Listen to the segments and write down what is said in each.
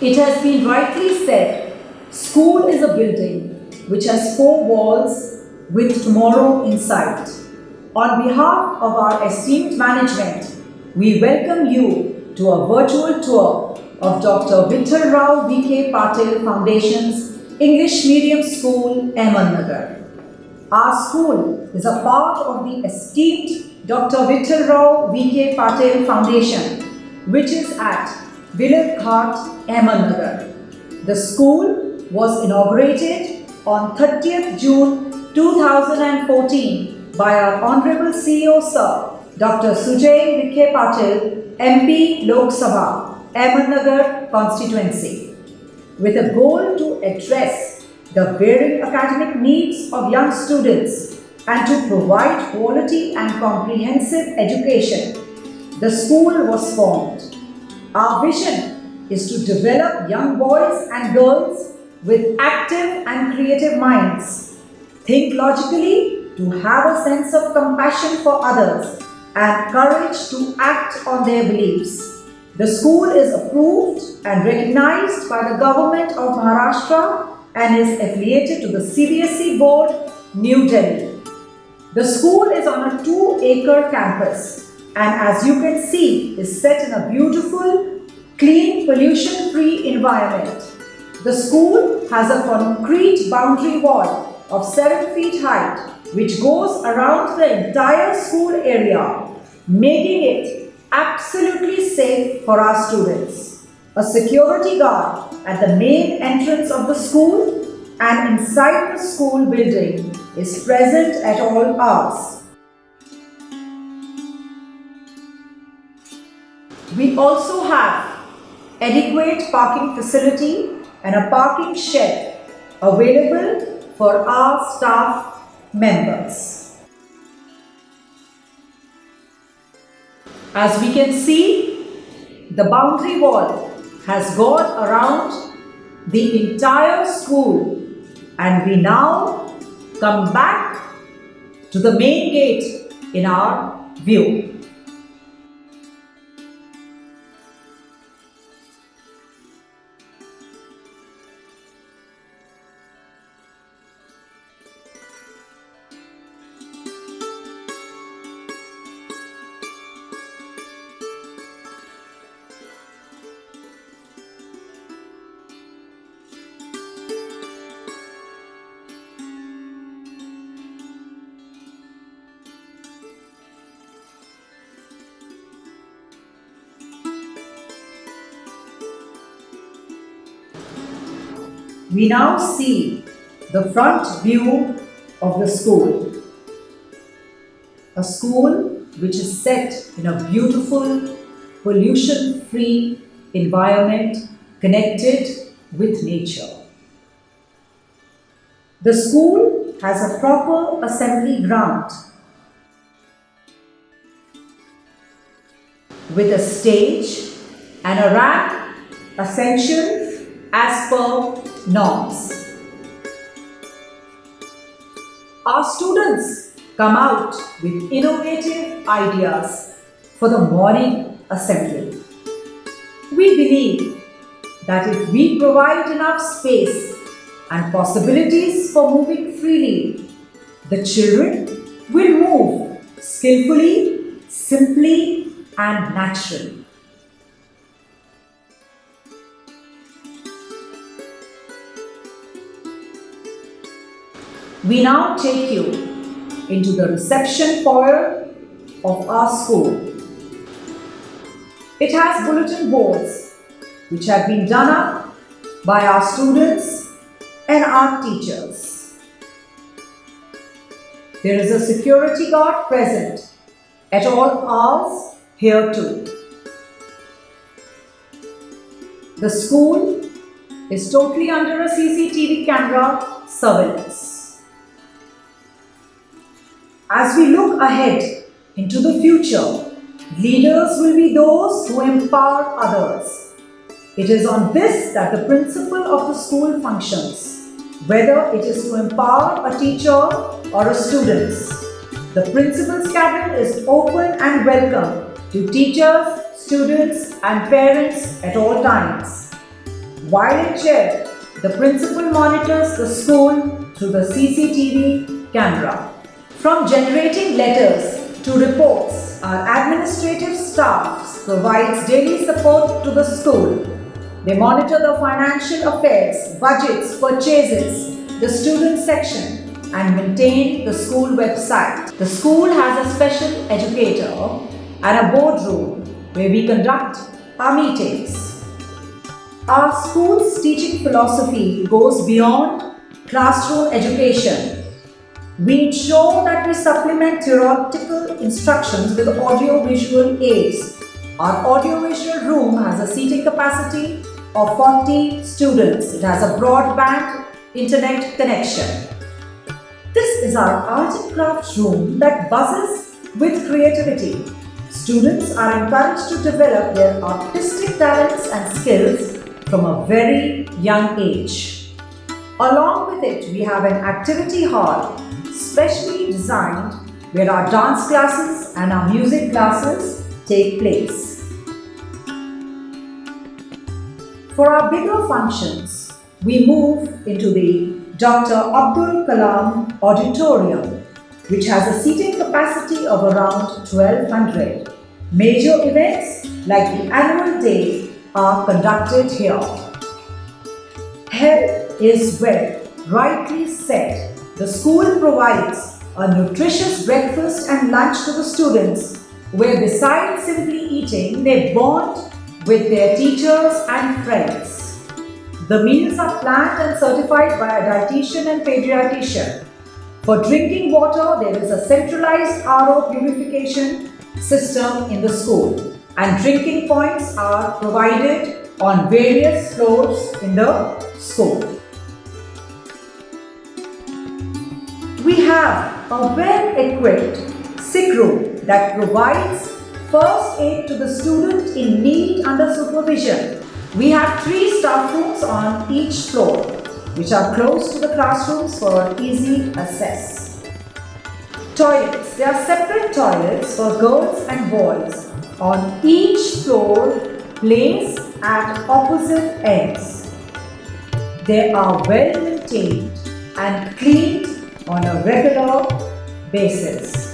It has been rightly said, school is a building which has four walls with tomorrow in sight. On behalf of our esteemed management, we welcome you to a virtual tour of Dr. Vittal Rao V.K. Patil Foundation's English Medium School, Ahmednagar. Our school is a part of the esteemed Dr. Vittal Rao V.K. Patil Foundation, which is at Vilir Ghat, Ahmednagar. The school was inaugurated on 30th June 2014 by our Honorable CEO Sir, Dr. Sujay Vikhe Patil, MP Lok Sabha, Ahmednagar constituency, with a goal to address the varying academic needs of young students and to provide quality and comprehensive education. The school was formed. Our vision is to develop young boys and girls with active and creative minds, think logically, to have a sense of compassion for others, and courage to act on their beliefs. The school is approved and recognized by the Government of Maharashtra and is affiliated to the CBSE Board, New Delhi. The school is on a 2-acre campus and, as you can see, is set in a beautiful, clean, pollution-free environment. The school has a concrete boundary wall of 7 feet height which goes around the entire school area, making it absolutely safe for our students. A security guard at the main entrance of the school and inside the school building is present at all hours. We also have adequate parking facility and a parking shed available for our staff members. As we can see, the boundary wall has gone around the entire school, and we now come back to the main gate in our view. We now see the front view of the school. A school which is set in a beautiful, pollution-free environment connected with nature. The school has a proper assembly ground with a stage and a ramp essential as per norms. Our students come out with innovative ideas for the morning assembly. We believe that if we provide enough space and possibilities for moving freely, the children will move skillfully, simply, and naturally. We now take you into the reception foyer of our school. It has bulletin boards which have been done up by our students and our teachers. There is a security guard present at all hours here too. The school is totally under a CCTV camera surveillance. As we look ahead into the future, leaders will be those who empower others. It is on this that the principle of the school functions, whether it is to empower a teacher or a student. The principal's cabin is open and welcome to teachers, students, and parents at all times. While in chair, the principal monitors the school through the CCTV camera. From generating letters to reports, our administrative staff provides daily support to the school. They monitor the financial affairs, budgets, purchases, the student section, and maintain the school website. The school has a special educator and a boardroom where we conduct our meetings. Our school's teaching philosophy goes beyond classroom education. We ensure that we supplement theoretical instructions with audio-visual aids. Our audio-visual room has a seating capacity of 40 students. It has a broadband internet connection. This is our art and crafts room that buzzes with creativity. Students are encouraged to develop their artistic talents and skills from a very young age. Along with it, we have an activity hall specially designed where our dance classes and our music classes take place. For our bigger functions, we move into the Dr. Abdul Kalam Auditorium, which has a seating capacity of around 1200. Major events like the annual day are conducted here. Health is wealth. Rightly said, the school provides a nutritious breakfast and lunch to the students, where besides simply eating, they bond with their teachers and friends. The meals are planned and certified by a dietitian and pediatrician. For drinking water, there is a centralized RO purification system in the school, and drinking points are provided on various floors in the school. We have a well-equipped sick room that provides first aid to the student in need under supervision. We have 3 staff rooms on each floor, which are close to the classrooms for easy access. Toilets. There are separate toilets for girls and boys on each floor, placed at opposite ends. They are well maintained and cleaned on a regular basis.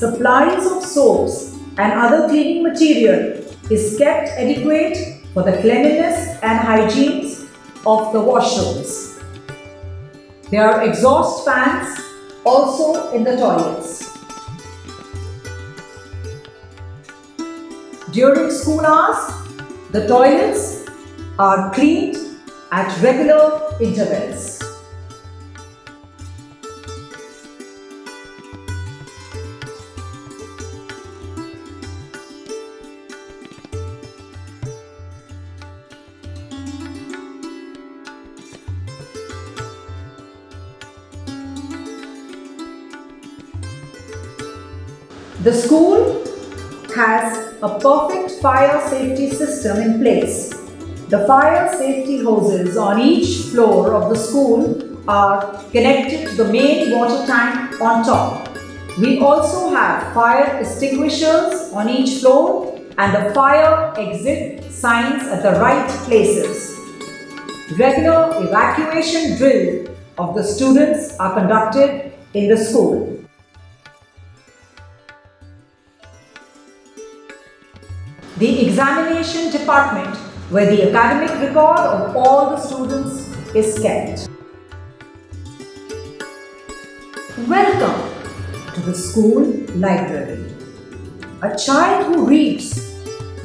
Supplies of soaps and other cleaning material is kept adequate for the cleanliness and hygiene of the washrooms. There are exhaust fans also in the toilets. During school hours, the toilets are cleaned at regular intervals. The school has a perfect fire safety system in place. The fire safety hoses on each floor of the school are connected to the main water tank on top. We also have fire extinguishers on each floor and the fire exit signs at the right places. Regular evacuation drill of the students are conducted in the school. The examination department, where the academic record of all the students is kept. Welcome to the school library. A child who reads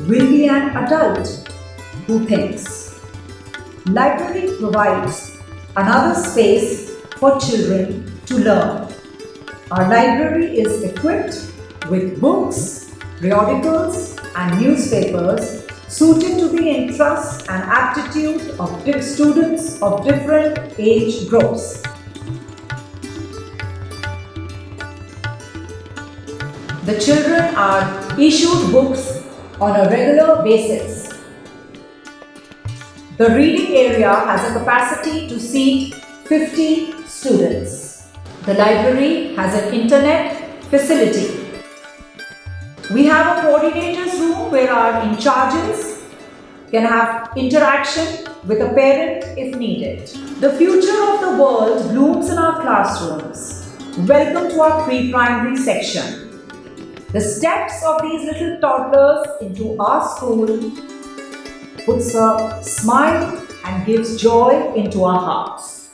will be an adult who thinks. Library provides another space for children to learn. Our library is equipped with books, periodicals and newspapers suited to the interests and aptitude of students of different age groups. The children are issued books on a regular basis. The reading area has a capacity to seat 50 students. The library has an internet facility. We have a coordinators room where our in charges can have interaction with a parent if needed. The future of the world blooms in our classrooms. Welcome to our pre-primary section. The steps of these little toddlers into our school puts a smile and gives joy into our hearts.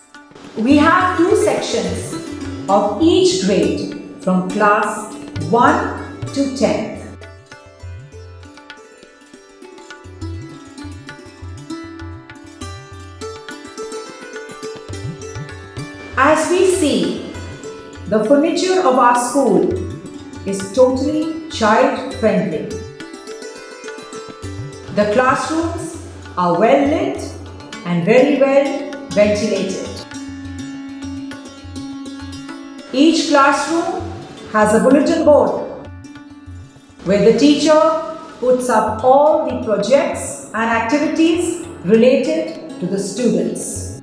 We have two sections of each grade from class 1 to 10th. As we see, the furniture of our school is totally child-friendly. The classrooms are well lit and very well ventilated. Each classroom has a bulletin board where the teacher puts up all the projects and activities related to the students.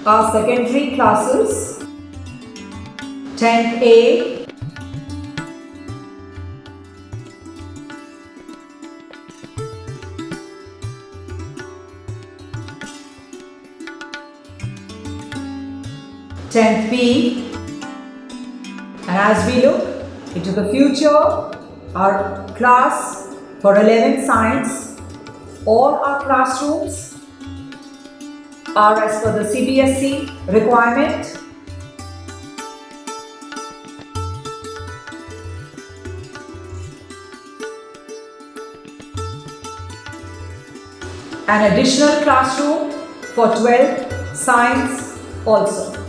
Our secondary classes, 10th A, tenth B, and as we look into the future, our class for 11th Science, all our classrooms are as per the CBSE requirement. An additional classroom for 12th Science also.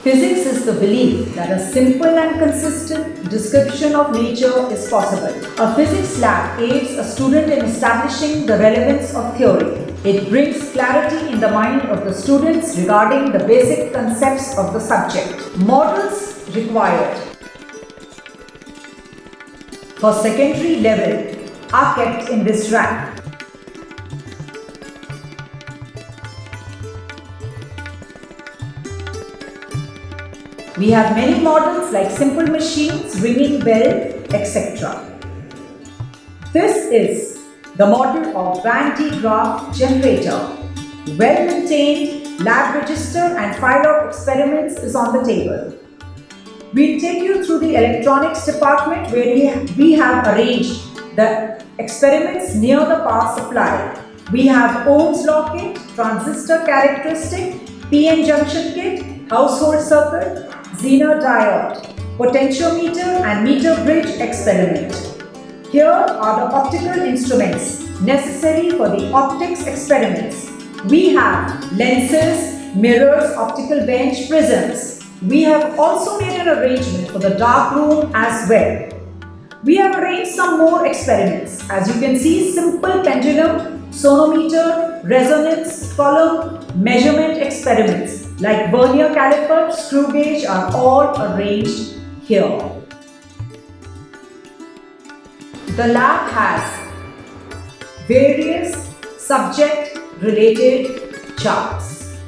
Physics is the belief that a simple and consistent description of nature is possible. A physics lab aids a student in establishing the relevance of theory. It brings clarity in the mind of the students regarding the basic concepts of the subject. Models required for secondary level are kept in this rack. We have many models like simple machines, ringing bell, etc. This is the model of Van de Graaff generator. Well-maintained lab register and file of experiments is on the table. We'll take you through the electronics department where we have arranged the experiments near the power supply. We have Ohm's law kit, transistor characteristic, PN junction kit, household circuit, Zener diode, potentiometer and meter bridge experiment. Here are the optical instruments necessary for the optics experiments. We have lenses, mirrors, optical bench, prisms. We have also made an arrangement for the dark room as well. We have arranged some more experiments. As you can see, simple pendulum, sonometer, resonance, column, measurement experiments like vernier caliper, screw gauge are all arranged here. The lab has various subject-related charts.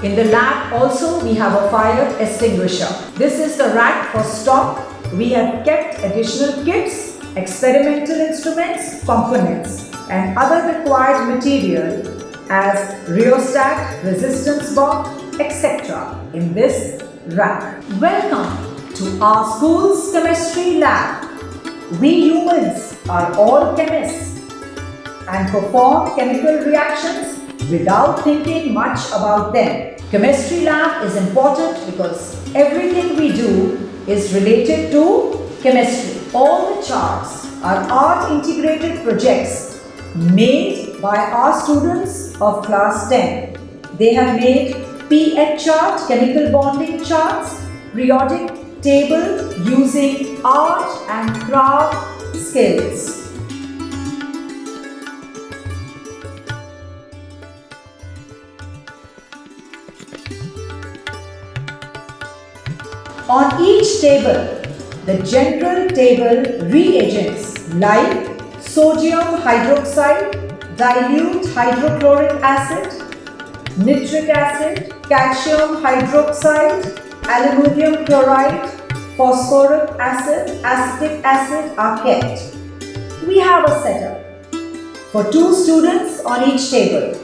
In the lab also we have a fire extinguisher. This is the rack for stock we have kept additional kits, experimental instruments, components, and other required material as rheostat, resistance box, etc. in this rack. Welcome to our school's chemistry lab. We humans are all chemists and perform chemical reactions without thinking much about them. Chemistry lab is important because everything we do is related to chemistry. All the charts are art integrated projects made by our students of class 10. They have made pH chart, chemical bonding charts, periodic table using art and craft skills. On each table, the general table reagents like sodium hydroxide, dilute hydrochloric acid, nitric acid, calcium hydroxide, aluminium chloride, phosphoric acid, acetic acid are kept. We have a setup for 2 students on each table.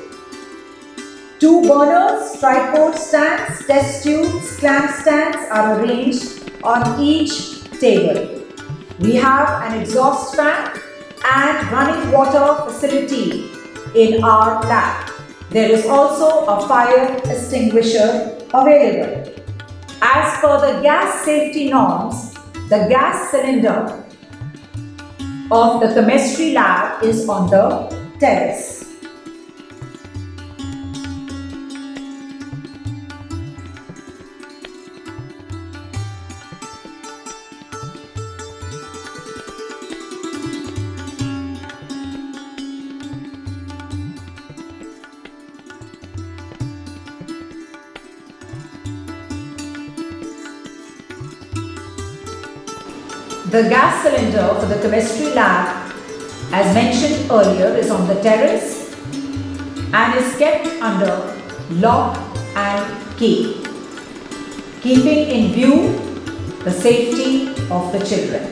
2 burners, tripod stands, test tubes, clamp stands are arranged on each table. We have an exhaust fan and running water facility in our lab. There is also a fire extinguisher available. As per the gas safety norms, the gas cylinder of the chemistry lab is on the terrace. The gas cylinder for the chemistry lab, as mentioned earlier, is on the terrace and is kept under lock and key, keeping in view the safety of the children.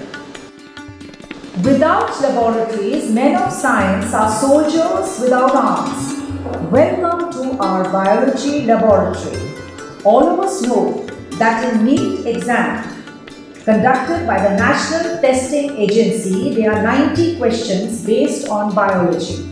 Without laboratories, men of science are soldiers without arms. Welcome to our biology laboratory. All of us know that in NEET exam, conducted by the National Testing Agency, there are 90 questions based on biology.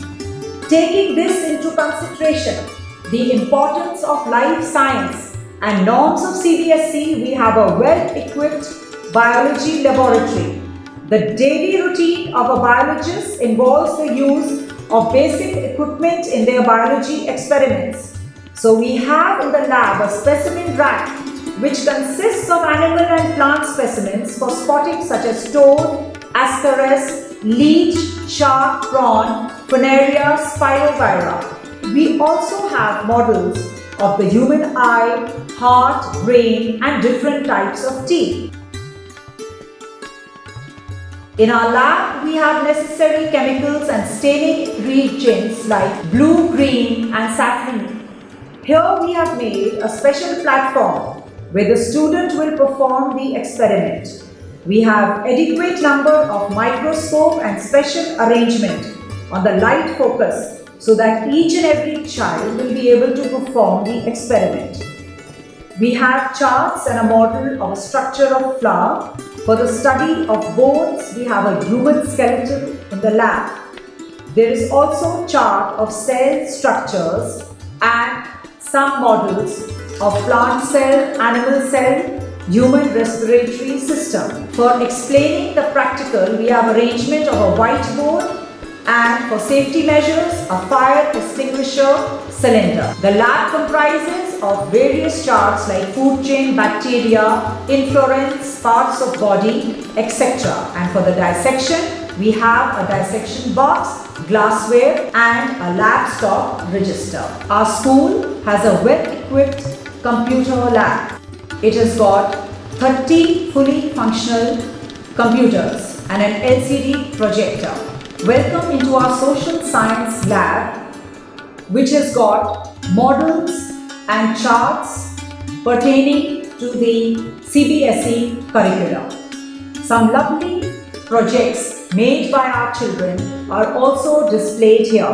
Taking this into consideration, the importance of life science and norms of CBSE, we have a well-equipped biology laboratory. The daily routine of a biologist involves the use of basic equipment in their biology experiments. So we have in the lab a specimen rack which consists of animal and plant specimens for spotting such as toad, ascaris, leech, shark, prawn, Funaria, Spirogyra. We also have models of the human eye, heart, brain and different types of teeth. In our lab, we have necessary chemicals and staining reagents like blue, green and saffron. Here we have made a special platform where the student will perform the experiment. We have adequate number of microscope and special arrangement on the light focus so that each and every child will be able to perform the experiment. We have charts and a model of a structure of flower. For the study of bones, we have a human skeleton in the lab. There is also chart of cell structures and some models of plant cell, animal cell, human respiratory system. For explaining the practical, we have arrangement of a whiteboard and for safety measures, a fire extinguisher cylinder. The lab comprises of various charts like food chain, bacteria, inflorescence, parts of body, etc. And for the dissection, we have a dissection box, glassware and a lab stock register. Our school has a well-equipped computer lab. It has got 30 fully functional computers and an LCD projector. Welcome into our social science lab, which has got models and charts pertaining to the CBSE curriculum. Some lovely projects made by our children are also displayed here.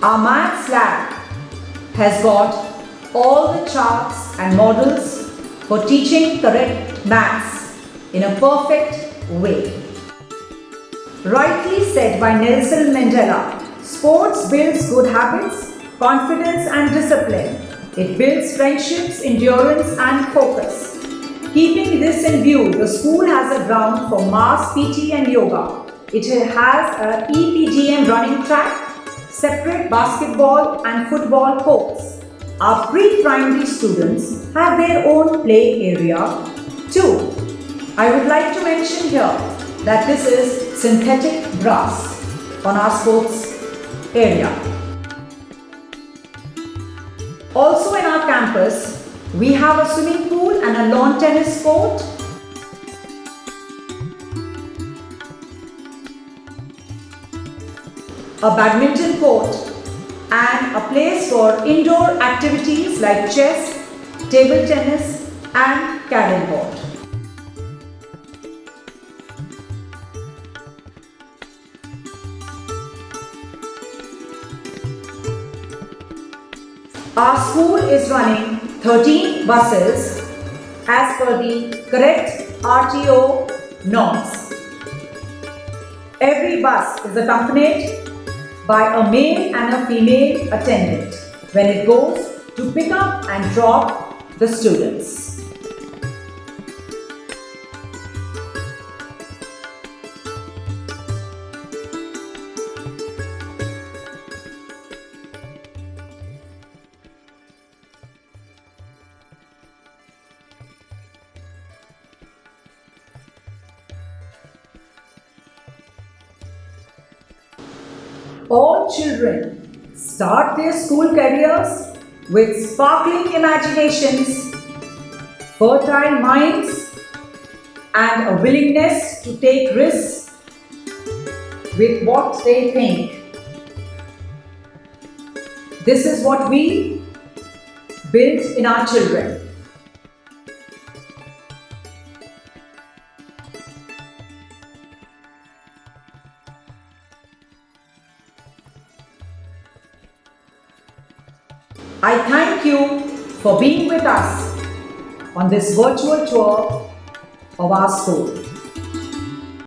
Our maths lab has got all the charts and models for teaching correct maths in a perfect way. Rightly said by Nelson Mandela, sports builds good habits, confidence and discipline. It builds friendships, endurance and focus. Keeping this in view, the school has a ground for mass PT and yoga. It has a EPDM running track, separate basketball and football courts. Our pre-primary students have their own play area too. I would like to mention here that this is synthetic grass on our sports area. Also in our campus, we have a swimming pool and a lawn tennis court. A badminton court and a place for indoor activities like chess, table tennis and carrom board. Our school is running 13 buses as per the correct RTO norms. Every bus is accompanied by a male and a female attendant when it goes to pick up and drop the students. All children start their school careers with sparkling imaginations, fertile minds, and a willingness to take risks with what they think. This is what we build in our children. I thank you for being with us on this virtual tour of our school.